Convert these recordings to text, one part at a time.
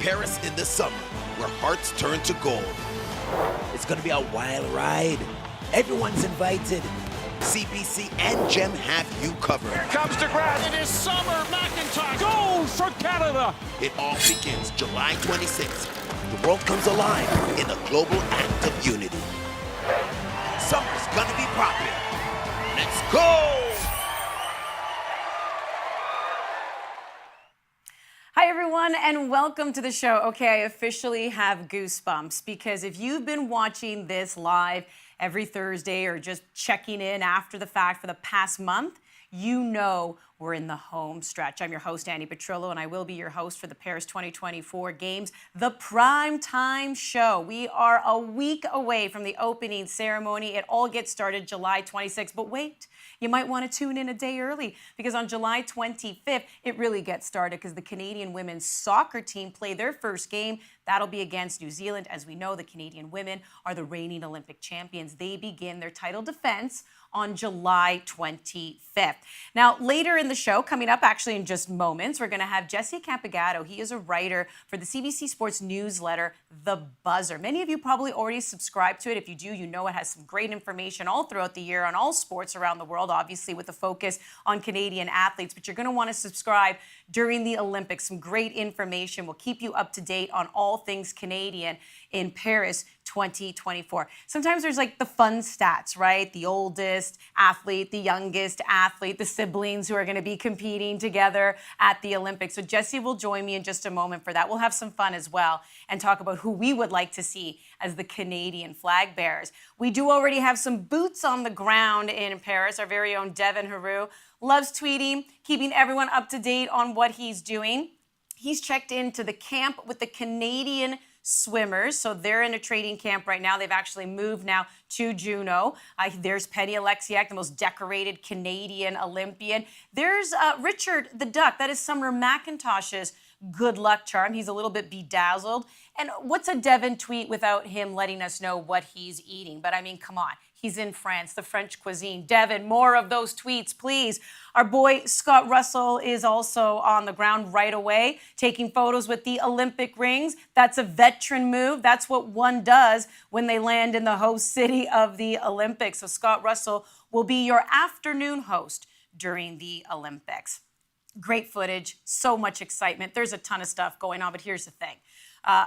Paris in the summer, where hearts turn to gold. It's going to be a wild ride. Everyone's invited. CBC and Gem have you covered. Here comes DeGrasse. It is Summer. McIntyre goes for Canada. It all begins July 26th. The world comes alive in a global act of unity. Summer's going to be popping. Let's go! Hi, everyone, and welcome to the show. Okay, I officially have goosebumps because if you've been watching this live every Thursday or just checking in after the fact for the past month, you know we're in the home stretch. I'm your host, Andi Petrillo, and I will be your host for the Paris 2024 Games, the Prime Time Show. We are a week away from the opening ceremony. It all gets started July 26th, but wait. You might want to tune in a day early because on July 25th, it really gets started because the Canadian women's soccer team play their first game. That'll be against New Zealand. As we know, the Canadian women are the reigning Olympic champions. They begin their title defense on July 25th. Now, later in the show, coming up actually in just moments, we're going to have Jesse Campigotto. He is a writer for the CBC Sports newsletter, The Buzzer. Many of you probably already subscribe to it. If you do, you know it has some great information all throughout the year on all sports around the world, obviously with a focus on Canadian athletes. But you're going to want to subscribe during the Olympics. Some great information will keep you up to date on all things Canadian in Paris 2024. Sometimes there's like the fun stats, right? The oldest athlete, the youngest athlete, the siblings who are going to be competing together at the Olympics. So Jesse will join me in just a moment for that. We'll have some fun as well and talk about who we would like to see as the Canadian flag bearers. We do already have some boots on the ground in Paris. Our very own Devin Haru loves tweeting, keeping everyone up to date on what he's doing. He's checked into the camp with the Canadian swimmers. So they're in a training camp right now. They've actually moved now to Juneau. There's Penny Oleksiak, the most decorated Canadian Olympian. There's Richard the Duck. That is Summer McIntosh's good luck charm. He's a little bit bedazzled. And what's a Devin tweet without him letting us know what he's eating? But I mean, come on. He's in France, the French cuisine. Devin, more of those tweets, please. Our boy Scott Russell is also on the ground right away, taking photos with the Olympic rings. That's a veteran move. That's what one does when they land in the host city of the Olympics. So Scott Russell will be your afternoon host during the Olympics. Great footage, so much excitement. There's a ton of stuff going on, but here's the thing.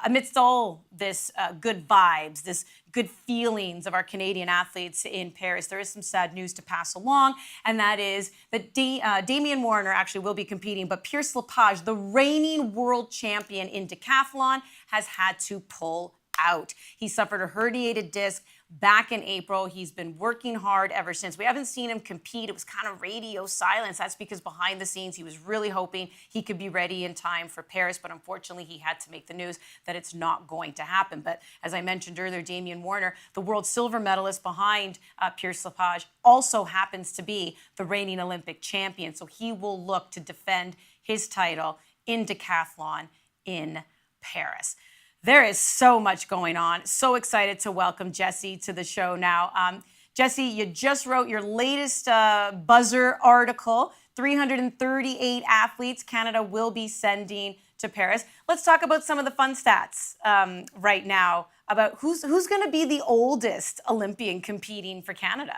Amidst all this good vibes, this good feelings of our Canadian athletes in Paris, there is some sad news to pass along, and that is that Damen Warner actually will be competing, but Pierce Lepage, the reigning world champion in decathlon, has had to pull out. He suffered a herniated disc back in April. He's been working hard ever since. We haven't seen him compete. It was kind of radio silence. That's because behind the scenes, he was really hoping he could be ready in time for Paris. But unfortunately, he had to make the news that it's not going to happen. But as I mentioned earlier, Damen Warner, the world silver medalist behind Pierce Lepage, also happens to be the reigning Olympic champion. So he will look to defend his title in decathlon in Paris. There is so much going on. So excited to welcome Jesse to the show now. Jesse, you just wrote your latest Buzzer article, 338 athletes Canada will be sending to Paris. Let's talk about some of the fun stats right now about who's going to be the oldest Olympian competing for Canada.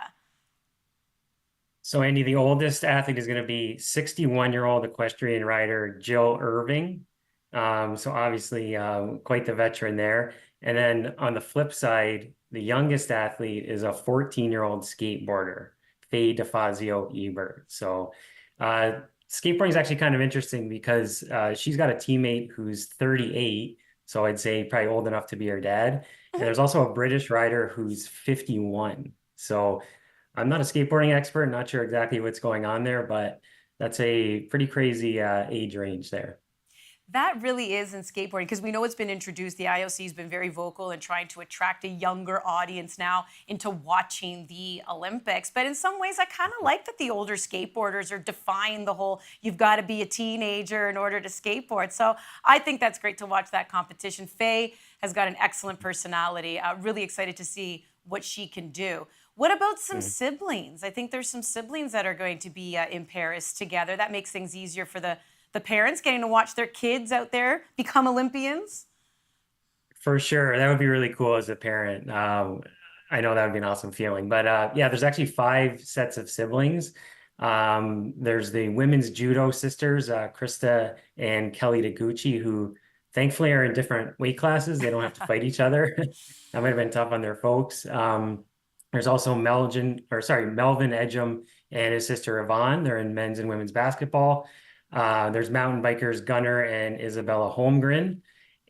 So, Andy, the oldest athlete is going to be 61-year-old equestrian rider Jill Irving. So obviously quite the veteran there. And then on the flip side, the youngest athlete is a 14-year-old skateboarder, Faye DeFazio Ebert. So skateboarding is actually kind of interesting because she's got a teammate who's 38. So I'd say probably old enough to be her dad. And there's also a British rider who's 51. So I'm not a skateboarding expert, not sure exactly what's going on there, but that's a pretty crazy age range there. That really is in skateboarding because we know it's been introduced. The IOC has been very vocal in trying to attract a younger audience now into watching the Olympics. But in some ways, I kind of like that the older skateboarders are defying the whole, you've got to be a teenager in order to skateboard. So I think that's great to watch that competition. Faye has got an excellent personality. Really excited to see what she can do. What about some siblings? I think there's some siblings that are going to be in Paris together. That makes things easier for the the parents getting to watch their kids out there become Olympians? For sure. That would be really cool as a parent. I know that would be an awesome feeling. But yeah, there's actually 5 sets of siblings. There's the women's judo sisters, Krista and Kelly Taguchi, who thankfully are in different weight classes. They don't have to fight each other. That might have been tough on their folks. There's also Melvin Edgem and his sister Yvonne. They're in men's and women's basketball. There's mountain bikers Gunnar and Isabella Holmgren.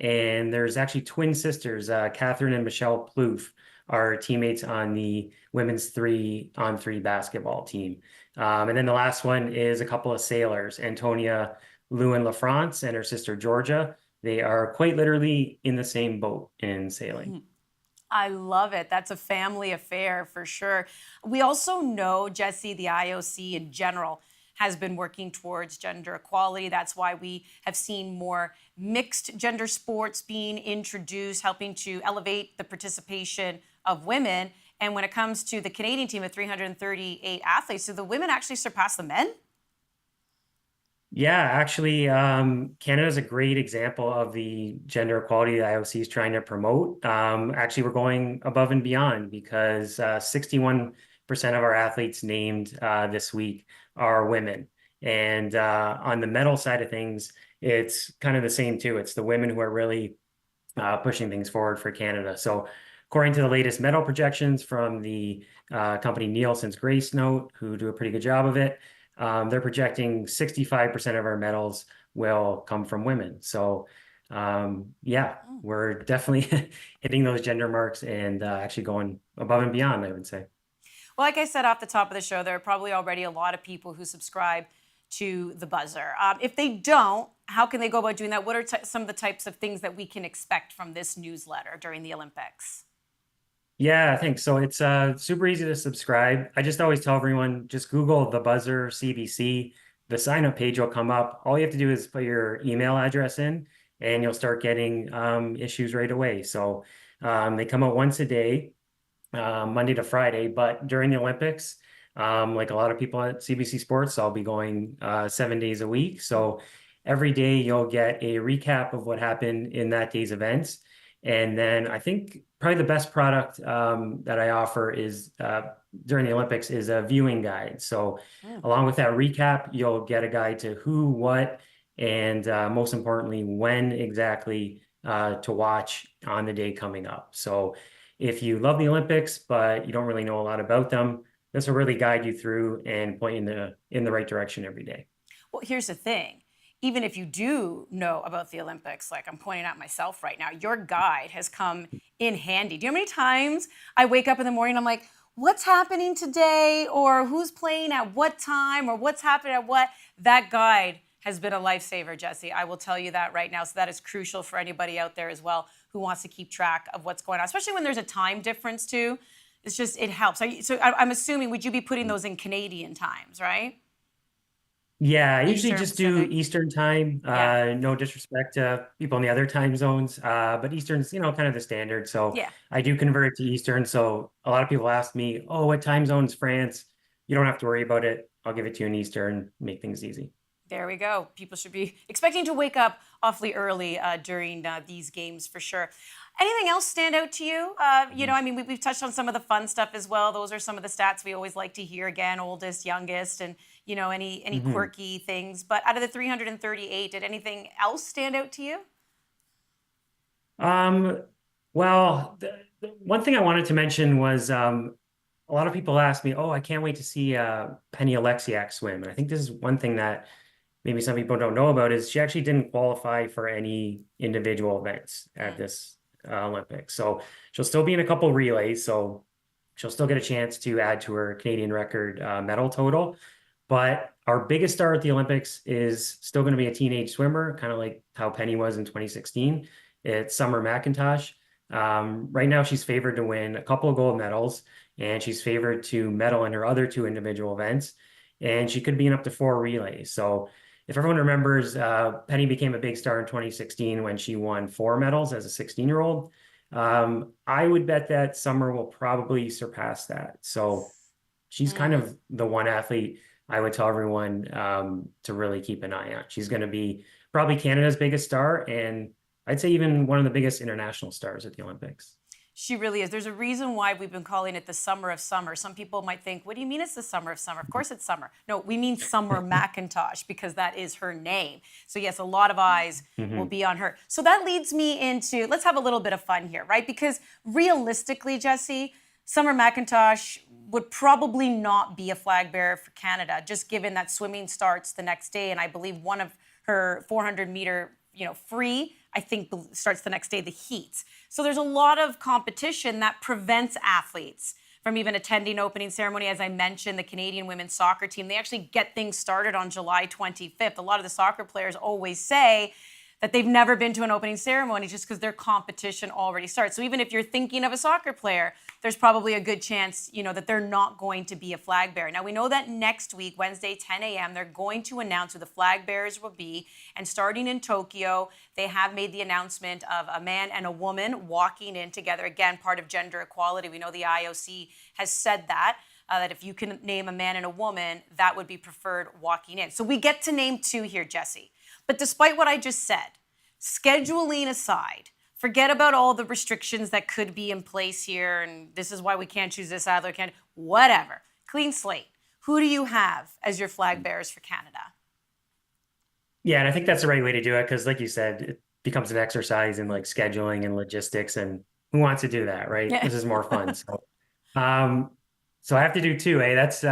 And there's actually twin sisters, Catherine and Michelle Plouffe are teammates on the women's 3-on-3 basketball team. And then the last one is a couple of sailors, Antonia Lewin LaFrance and her sister Georgia. They are quite literally in the same boat in sailing. I love it. That's a family affair for sure. We also know, Jesse, the IOC in general has been working towards gender equality. That's why we have seen more mixed gender sports being introduced, helping to elevate the participation of women. And when it comes to the Canadian team of 338 athletes, so the women actually surpass the men? Yeah, actually, Canada is a great example of the gender equality the IOC is trying to promote. Actually, we're going above and beyond because 61% of our athletes named this week are women. And on the medal side of things, it's kind of the same too. It's the women who are really pushing things forward for Canada. So according to the latest medal projections from the company Nielsen's Grace Note, who do a pretty good job of it, they're projecting 65% of our medals will come from women. So yeah, we're definitely hitting those gender marks and actually going above and beyond, I would say. Well, like I said off the top of the show, there are probably already a lot of people who subscribe to the buzzer. If they don't, how can they go about doing that? What are some of the types of things that we can expect from this newsletter during the Olympics? Yeah, thanks. So it's super easy to subscribe. I just always tell everyone, just Google the buzzer CBC. The sign up page will come up. All you have to do is put your email address in and you'll start getting issues right away. So they come out once a day, Monday to Friday, but during the Olympics, like a lot of people at CBC Sports, I'll be going 7 days a week. So every day you'll get a recap of what happened in that day's events. And then I think probably the best product that I offer is during the Olympics is a viewing guide. So along with that recap, you'll get a guide to who, what, and most importantly, when exactly to watch on the day coming up. So if you love the Olympics, but you don't really know a lot about them, this will really guide you through and point you in the right direction every day. Well, here's the thing. Even if you do know about the Olympics, like I'm pointing out myself right now, your guide has come in handy. Do you know how many times I wake up in the morning, I'm like, what's happening today? Or who's playing at what time? Or what's happening at what? That guide has been a lifesaver, Jesse. I will tell you that right now. So that is crucial for anybody out there as well who wants to keep track of what's going on, especially when there's a time difference too. It's just, it helps. So I'm assuming, would you be putting those in Canadian times, right? Yeah, I usually Eastern, just do Pacific. Eastern time. Yeah. No disrespect to people in the other time zones, but Eastern's, kind of the standard. So Yeah. I do convert it to Eastern. So a lot of people ask me, oh, what time zone's France? You don't have to worry about it. I'll give it to you in Eastern, make things easy. There we go. People should be expecting to wake up awfully early during these games for sure. Anything else stand out to you? I mean, we've touched on some of the fun stuff as well. Those are some of the stats we always like to hear. Again, oldest, youngest, and any quirky things. But out of the 338, did anything else stand out to you? Well, the one thing I wanted to mention was a lot of people ask me, oh, I can't wait to see Penny Oleksiak swim. And I think this is one thing that maybe some people don't know about is she actually didn't qualify for any individual events at this Olympics. So she'll still be in a couple relays. So she'll still get a chance to add to her Canadian record medal total. But our biggest star at the Olympics is still going to be a teenage swimmer, kind of like how Penny was in 2016. It's Summer McIntosh. Right now, she's favored to win a couple of gold medals, and she's favored to medal in her other 2 individual events. And she could be in up to 4 relays. So if everyone remembers, Penny became a big star in 2016 when she won 4 medals as a 16-year-old. I would bet that Summer will probably surpass that. So she's kind of the one athlete I would tell everyone to really keep an eye on. She's going to be probably Canada's biggest star, and I'd say even one of the biggest international stars at the Olympics. She really is. There's a reason why we've been calling it the summer of summer. Some people might think, what do you mean it's the summer of summer? Of course it's summer. No, we mean Summer McIntosh because that is her name. So yes, a lot of eyes will be on her. So that leads me into, let's have a little bit of fun here, right? Because realistically, Jesse, Summer McIntosh would probably not be a flag bearer for Canada, just given that swimming starts the next day. And I believe one of her 400-meter, free, I think starts the next day, the heats. So there's a lot of competition that prevents athletes from even attending opening ceremony. As I mentioned, the Canadian women's soccer team, they actually get things started on July 25th. A lot of the soccer players always say that they've never been to an opening ceremony just because their competition already starts. So even if you're thinking of a soccer player, there's probably a good chance, that they're not going to be a flag bearer. Now, we know that next week, Wednesday, 10 a.m., they're going to announce who the flag bearers will be. And starting in Tokyo, they have made the announcement of a man and a woman walking in together. Again, part of gender equality. We know the IOC has said that if you can name a man and a woman, that would be preferred walking in. So we get to name two here, Jesse. But despite what I just said, scheduling aside, forget about all the restrictions that could be in place here, and this is why we can't choose this either, whatever. Clean slate. Who do you have as your flag bearers for Canada? Yeah, and I think that's the right way to do it because, like you said, it becomes an exercise in like scheduling and logistics, and who wants to do that, right? This is more fun. So I have to do two, eh? That's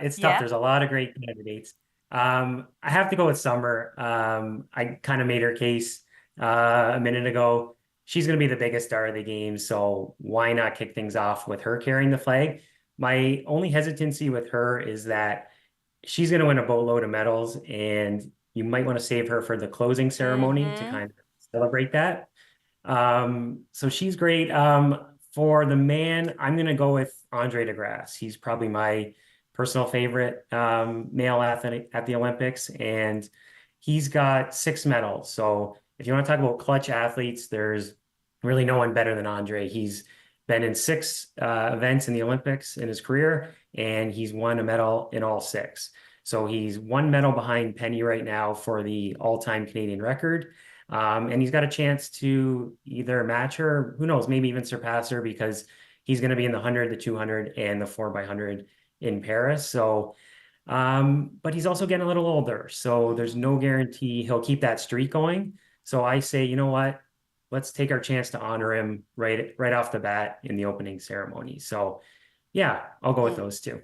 it's tough. There's a lot of great candidates. I have to go with Summer. I kind of made her case a minute ago. She's going to be the biggest star of the game, so why not kick things off with her carrying the flag? My only hesitancy with her is that she's going to win a boatload of medals, and you might want to save her for the closing ceremony to kind of celebrate that. So she's great. For the man, I'm going to go with Andre DeGrasse. He's probably my personal favorite male athlete at the Olympics, and he's got 6 medals. So if you want to talk about clutch athletes, there's really no one better than Andre. He's been in 6 events in the Olympics in his career, and he's won a medal in all 6. So he's 1 medal behind Penny right now for the all-time Canadian record. And he's got a chance to either match her, who knows, maybe even surpass her because he's going to be in the 100, the 200, and the 4x100 in Paris. So, but he's also getting a little older. So there's no guarantee he'll keep that streak going. So I say, you know what? Let's take our chance to honor him right off the bat in the opening ceremony. So yeah, I'll go with those two.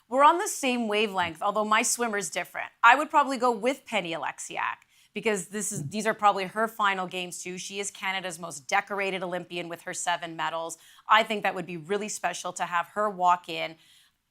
We're on the same wavelength, although my swimmer's different. I would probably go with Penny Oleksiak because these are probably her final games too. She is Canada's most decorated Olympian with her 7 medals. I think that would be really special to have her walk in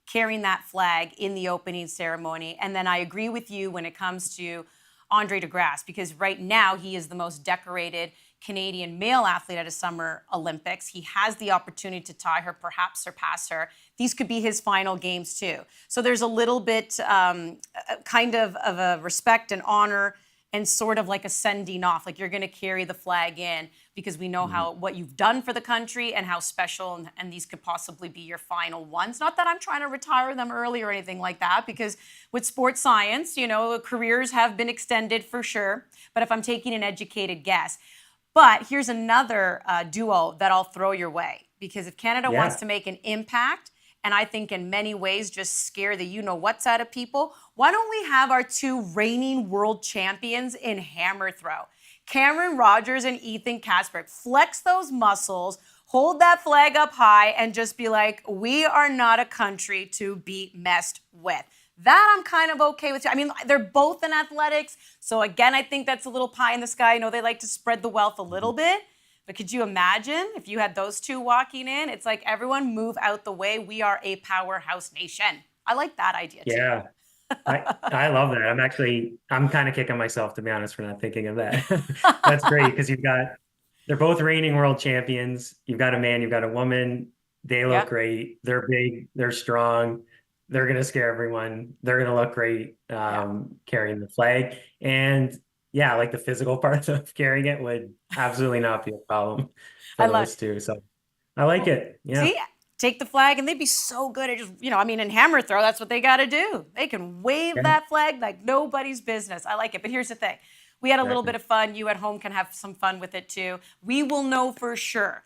carrying that flag in the opening ceremony. And then I agree with you when it comes to Andre DeGrasse, because right now he is the most decorated Canadian male athlete at a Summer Olympics. He has the opportunity to tie her, perhaps surpass her. These could be his final games too. So there's a little bit kind of a respect and honor and sort of like a sending off, like you're going to carry the flag in because we know what you've done for the country and how special, and these could possibly be your final ones. Not that I'm trying to retire them early or anything like that, because with sports science, careers have been extended for sure. But if I'm taking an educated guess, but here's another duo that I'll throw your way, because if Canada wants to make an impact, and I think in many ways just scare the you-know-what's out of people, why don't we have our 2 reigning world champions in hammer throw? Cameron Rogers and Ethan Kasperek. Flex those muscles, hold that flag up high, and just be like, we are not a country to be messed with. That I'm kind of okay with. I mean, they're both in athletics. So again, I think that's a little pie in the sky. I know they like to spread the wealth a little bit. But could you imagine if you had those 2 walking in? It's like, everyone move out the way. We are a powerhouse nation. I like that idea too. Yeah, I love that. I'm kind of kicking myself, to be honest, for not thinking of that. That's great because they're both reigning world champions. You've got a man, you've got a woman. They look great. They're big, they're strong. They're going to scare everyone. They're going to look great carrying the flag. And yeah, like the physical part of carrying it would absolutely not be a problem for those 2. So I like it. Yeah. See, take the flag, and they'd be so good at just, in hammer throw, that's what they got to do. They can wave that flag like nobody's business. I like it. But here's the thing. We had a little bit of fun. You at home can have some fun with it too. We will know for sure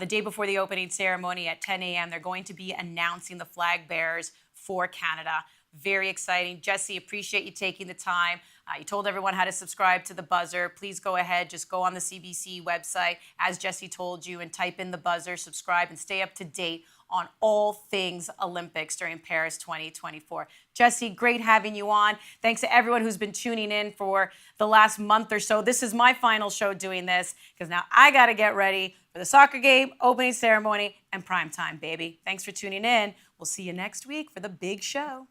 the day before the opening ceremony at 10 a.m. They're going to be announcing the Flagbearers for Canada. Very exciting. Jesse, appreciate you taking the time. You told everyone how to subscribe to the buzzer. Please go ahead. Just go on the CBC website, as Jesse told you, and type in the buzzer, subscribe, and stay up to date on all things Olympics during Paris 2024. Jesse, great having you on. Thanks to everyone who's been tuning in for the last month or so. This is my final show doing this because now I got to get ready for the soccer game, opening ceremony, and prime time, baby. Thanks for tuning in. We'll see you next week for the big show.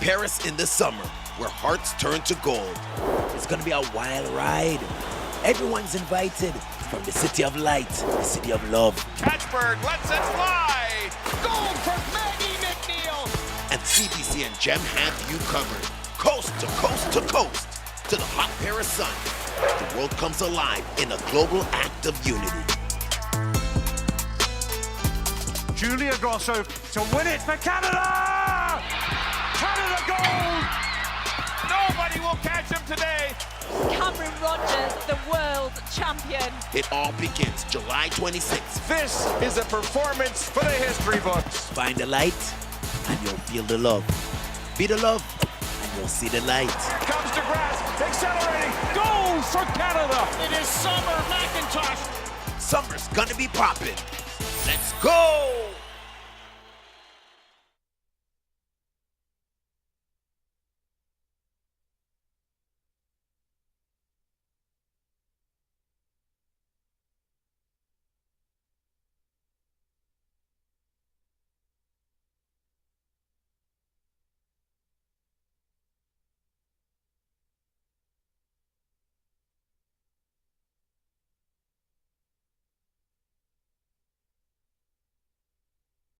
Paris in the summer, where hearts turn to gold. It's gonna be a wild ride. Everyone's invited from the city of light, the city of love. Catchberg lets it fly. Goal for Maggie McNeil. And CBC and Gem have you covered. Coast to coast to coast, to the hot Paris sun. The world comes alive in a global act of unity. Julia Grosso to win it for Canada! Canada gold! Nobody will catch him today. Cameron Rogers, the world champion. It all begins July 26th. This is a performance for the history books. Find the light and you'll feel the love. Be the love and you'll see the light. Here comes DeGrasse, accelerating. Goal for Canada. It is Summer McIntosh. Summer's gonna be popping. Let's go!